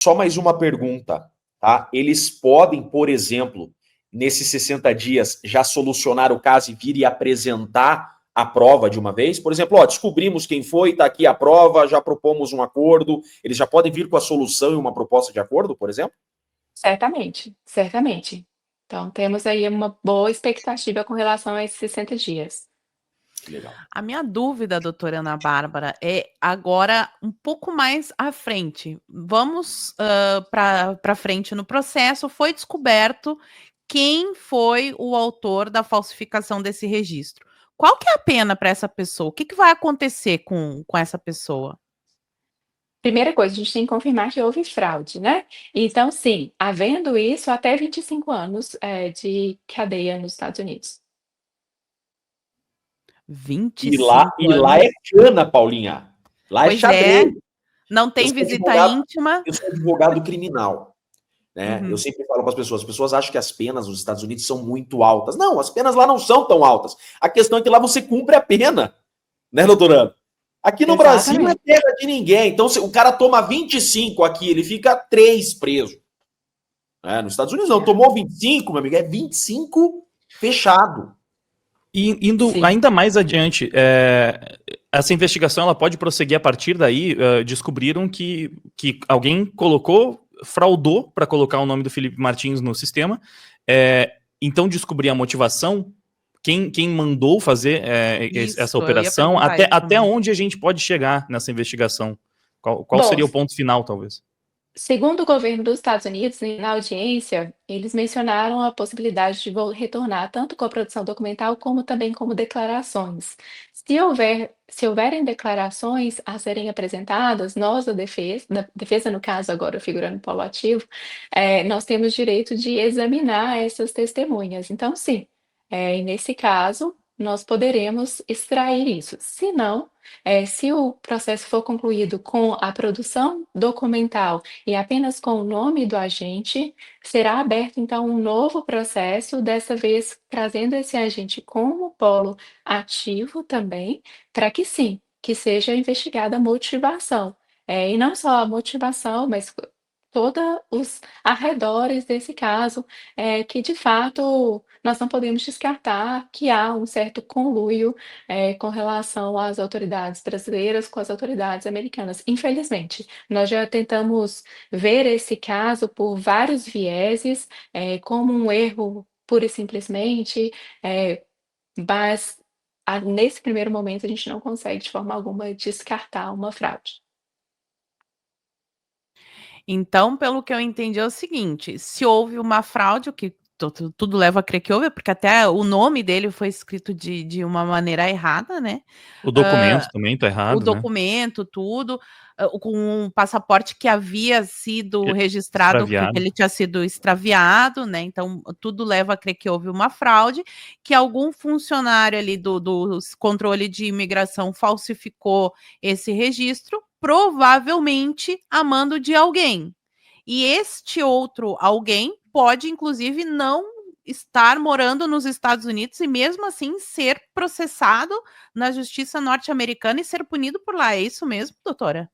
Só mais uma pergunta, tá? Eles podem, por exemplo, nesses 60 dias, já solucionar o caso e vir e apresentar a prova de uma vez? Por exemplo, descobrimos quem foi, está aqui a prova, já propomos um acordo. Eles já podem vir com a solução e uma proposta de acordo, por exemplo? Certamente, certamente. Então, temos aí uma boa expectativa com relação a esses 60 dias. Legal. A minha dúvida, doutora Ana Bárbara, é agora um pouco mais à frente. Vamos para frente no processo. Foi descoberto quem foi o autor da falsificação desse registro. Qual que é a pena para essa pessoa? O que vai acontecer com essa pessoa? Primeira coisa, a gente tem que confirmar que houve fraude, né? Então, sim, havendo isso, até 25 anos de cadeia nos Estados Unidos. 25 E lá anos. é cana, Paulinha. Lá é Pois xadrez. não tem visita íntima. Eu sou advogado criminal. Né? Uhum. Eu sempre falo para as pessoas acham que as penas nos Estados Unidos são muito altas. Não, as penas lá não são tão altas. A questão é que lá você cumpre a pena, né, doutorando? Aqui no Brasil não é pena de ninguém. Então, se o cara toma 25 aqui, ele fica 3 preso. Nos Estados Unidos não, tomou 25, meu amigo, é 25 fechado. E indo ainda mais adiante, essa investigação ela pode prosseguir a partir daí. Descobriram que alguém fraudou para colocar o nome do Felipe Martins no sistema. Então descobrir a motivação, quem mandou fazer essa operação, até onde a gente pode chegar nessa investigação. Qual seria o ponto final, talvez? Segundo o governo dos Estados Unidos, na audiência, eles mencionaram a possibilidade de retornar tanto com a produção documental como também como declarações. Se houverem declarações a serem apresentadas, nós da defesa no caso agora figurando no polo ativo, nós temos direito de examinar essas testemunhas. Então, sim, nesse caso, nós poderemos extrair isso. Se não, se o processo for concluído com a produção documental e apenas com o nome do agente, será aberto então um novo processo, dessa vez trazendo esse agente como polo ativo também, para que sim, que seja investigada a motivação. E não só a motivação, mas todos os arredores desse caso, que de fato nós não podemos descartar que há um certo conluio com relação às autoridades brasileiras com as autoridades americanas. Infelizmente, nós já tentamos ver esse caso por vários vieses, como um erro pura e simplesmente, mas nesse primeiro momento a gente não consegue de forma alguma descartar uma fraude. Então, pelo que eu entendi é o seguinte, se houve uma fraude, o que tudo leva a crer que houve, porque até o nome dele foi escrito de uma maneira errada, né? O documento também tá errado, o documento, tudo, com um passaporte que havia sido registrado, porque ele tinha sido extraviado, né? Então, tudo leva a crer que houve uma fraude, que algum funcionário ali do controle de imigração falsificou esse registro, provavelmente a mando de alguém. E este outro alguém pode, inclusive, não estar morando nos Estados Unidos e mesmo assim ser processado na justiça norte-americana e ser punido por lá. É isso mesmo, doutora?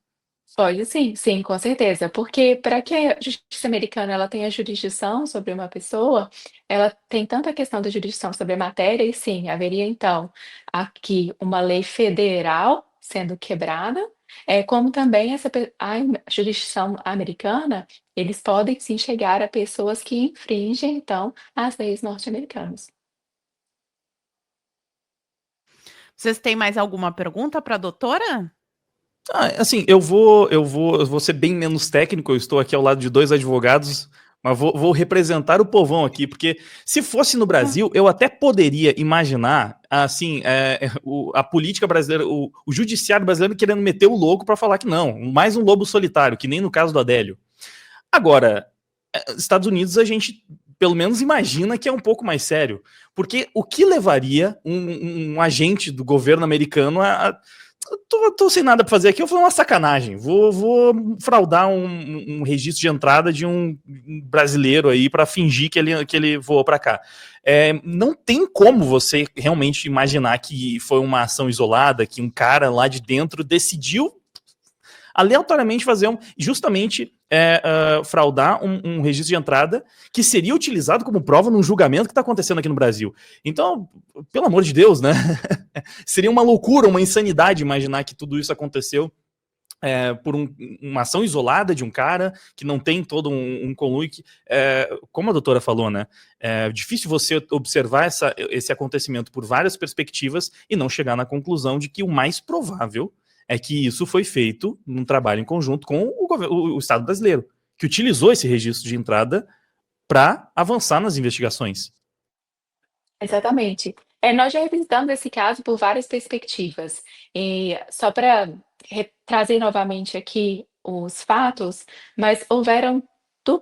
Pode sim, sim, com certeza, porque para que a justiça americana ela tenha jurisdição sobre uma pessoa, ela tem tanto a questão da jurisdição sobre a matéria, e sim, haveria então aqui uma lei federal sendo quebrada, como também a jurisdição americana, eles podem sim chegar a pessoas que infringem então as leis norte-americanas. Vocês têm mais alguma pergunta para a doutora? Assim, eu vou ser bem menos técnico, eu estou aqui ao lado de 2 advogados, mas vou representar o povão aqui, porque se fosse no Brasil, eu até poderia imaginar, assim, a política brasileira, o judiciário brasileiro querendo meter o louco para falar que não, mais um lobo solitário, que nem no caso do Adélio. Agora, Estados Unidos a gente pelo menos imagina que é um pouco mais sério, porque o que levaria um agente do governo americano tô sem nada para fazer aqui, eu vou uma sacanagem, vou fraudar um registro de entrada de um brasileiro aí para fingir que ele voou para cá. Não tem como você realmente imaginar que foi uma ação isolada, que um cara lá de dentro decidiu aleatoriamente fazer justamente fraudar um registro de entrada que seria utilizado como prova num julgamento que está acontecendo aqui no Brasil. Então, pelo amor de Deus, né? Seria uma loucura, uma insanidade imaginar que tudo isso aconteceu por uma ação isolada de um cara que não tem todo um conluio. Como a doutora falou, né? É difícil você observar esse acontecimento por várias perspectivas e não chegar na conclusão de que o mais provável é que isso foi feito num trabalho em conjunto com o Estado brasileiro, que utilizou esse registro de entrada para avançar nas investigações. Exatamente. Nós já revisitamos esse caso por várias perspectivas. E só para trazer novamente aqui os fatos, mas houveram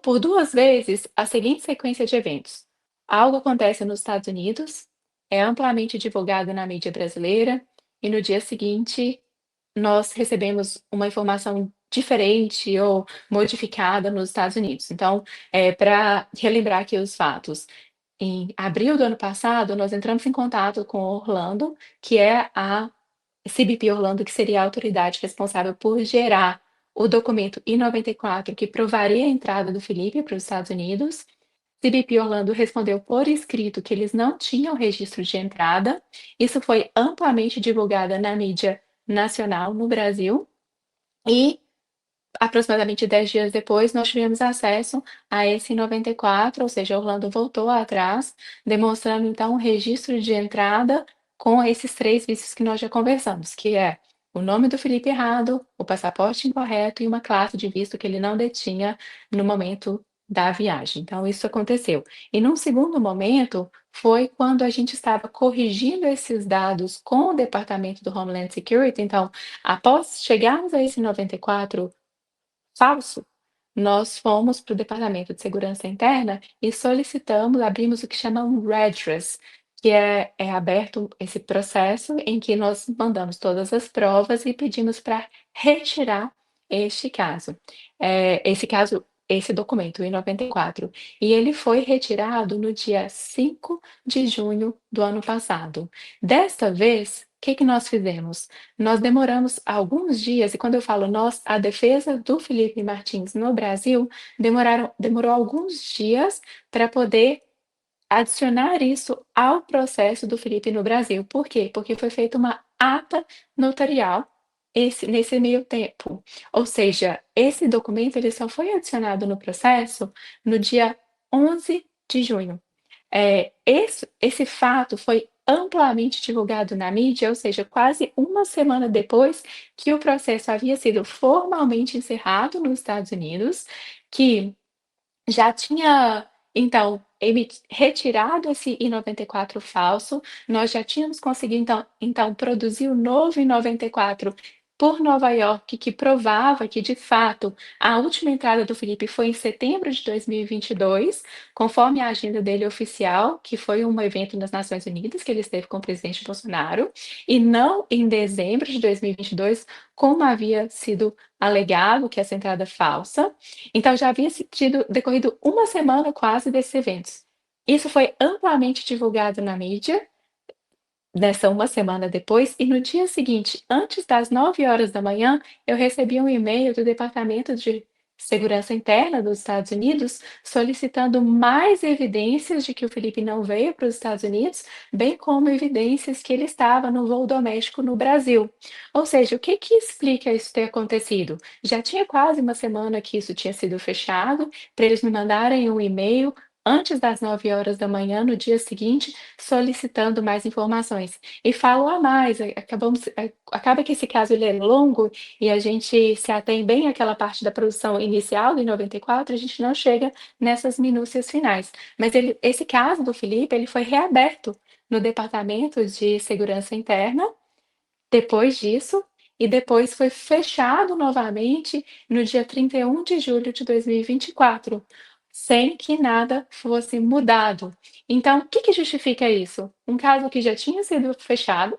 por duas vezes a seguinte sequência de eventos. Algo acontece nos Estados Unidos, é amplamente divulgado na mídia brasileira, e no dia seguinte nós recebemos uma informação diferente ou modificada nos Estados Unidos. Então, para relembrar aqui os fatos, em abril do ano passado, nós entramos em contato com Orlando, que é a CBP Orlando, que seria a autoridade responsável por gerar o documento I-94 que provaria a entrada do Felipe para os Estados Unidos. CBP Orlando respondeu por escrito que eles não tinham registro de entrada. Isso foi amplamente divulgado na mídia nacional no Brasil. E aproximadamente 10 dias depois, nós tivemos acesso a esse 94, ou seja, Orlando voltou atrás, demonstrando então um registro de entrada com esses 3 vícios que nós já conversamos, que é o nome do Felipe errado, o passaporte incorreto e uma classe de visto que ele não detinha no momento da viagem. Então, isso aconteceu. E num segundo momento, foi quando a gente estava corrigindo esses dados com o Departamento do Homeland Security. Então, após chegarmos a esse 94 falso, nós fomos para o Departamento de Segurança Interna e solicitamos, abrimos o que chama um redress, que é aberto esse processo em que nós mandamos todas as provas e pedimos para retirar este caso. Esse documento, o I-94. E ele foi retirado no dia 5 de junho do ano passado. Desta vez, o que nós fizemos? Nós demoramos alguns dias, e quando eu falo nós, a defesa do Felipe Martins no Brasil demorou alguns dias para poder adicionar isso ao processo do Felipe no Brasil. Por quê? Porque foi feita uma ata notarial nesse meio tempo. Ou seja, esse documento ele só foi adicionado no processo no dia 11 de junho. Esse fato foi amplamente divulgado na mídia, ou seja, quase uma semana depois que o processo havia sido formalmente encerrado nos Estados Unidos, que já tinha, então, retirado esse I-94 falso, nós já tínhamos conseguido, então produzir o novo I-94 por Nova York, que provava que, de fato, a última entrada do Felipe foi em setembro de 2022, conforme a agenda dele oficial, que foi um evento nas Nações Unidas, que ele esteve com o presidente Bolsonaro, e não em dezembro de 2022, como havia sido alegado, que essa entrada falsa. Então, já havia decorrido uma semana quase desses eventos. Isso foi amplamente divulgado na mídia, nessa uma semana depois, e no dia seguinte, antes das 9 horas da manhã, eu recebi um e-mail do Departamento de Segurança Interna dos Estados Unidos solicitando mais evidências de que o Felipe não veio para os Estados Unidos, bem como evidências que ele estava no voo doméstico no Brasil. Ou seja, o que explica isso ter acontecido? Já tinha quase uma semana que isso tinha sido fechado, para eles me mandarem um e-mail antes das 9 horas da manhã, no dia seguinte, solicitando mais informações. E falo a mais, acaba que esse caso ele é longo e a gente se atém bem àquela parte da produção inicial do 94, a gente não chega nessas minúcias finais. Mas esse caso do Felipe, ele foi reaberto no Departamento de Segurança Interna, depois disso, e depois foi fechado novamente no dia 31 de julho de 2024, sem que nada fosse mudado. Então, o que justifica isso? Um caso que já tinha sido fechado,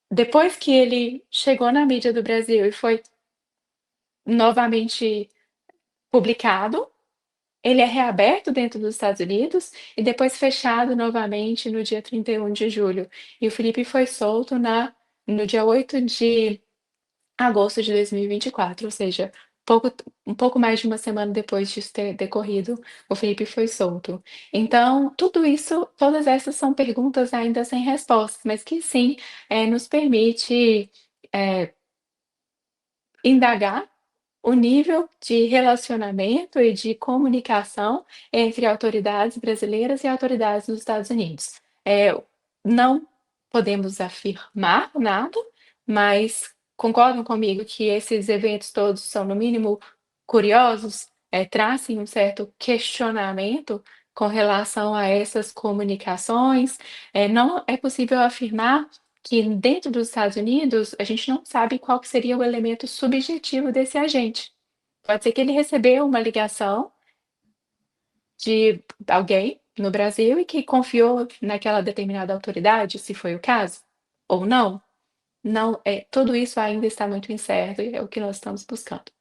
depois que ele chegou na mídia do Brasil e foi novamente publicado, ele é reaberto dentro dos Estados Unidos e depois fechado novamente no dia 31 de julho. E o Felipe foi solto no dia 8 de agosto de 2024, ou seja, um pouco mais de uma semana depois disso ter decorrido, o Felipe foi solto. Então, tudo isso, todas essas são perguntas ainda sem respostas, mas que sim, nos permite, eh, indagar o nível de relacionamento e de comunicação entre autoridades brasileiras e autoridades dos Estados Unidos. Não podemos afirmar nada, mas concordam comigo que esses eventos todos são, no mínimo, curiosos, trazem um certo questionamento com relação a essas comunicações. Não é possível afirmar que dentro dos Estados Unidos, a gente não sabe qual que seria o elemento subjetivo desse agente. Pode ser que ele recebeu uma ligação de alguém no Brasil e que confiou naquela determinada autoridade, se foi o caso, ou não. Não, tudo isso ainda está muito incerto e é o que nós estamos buscando.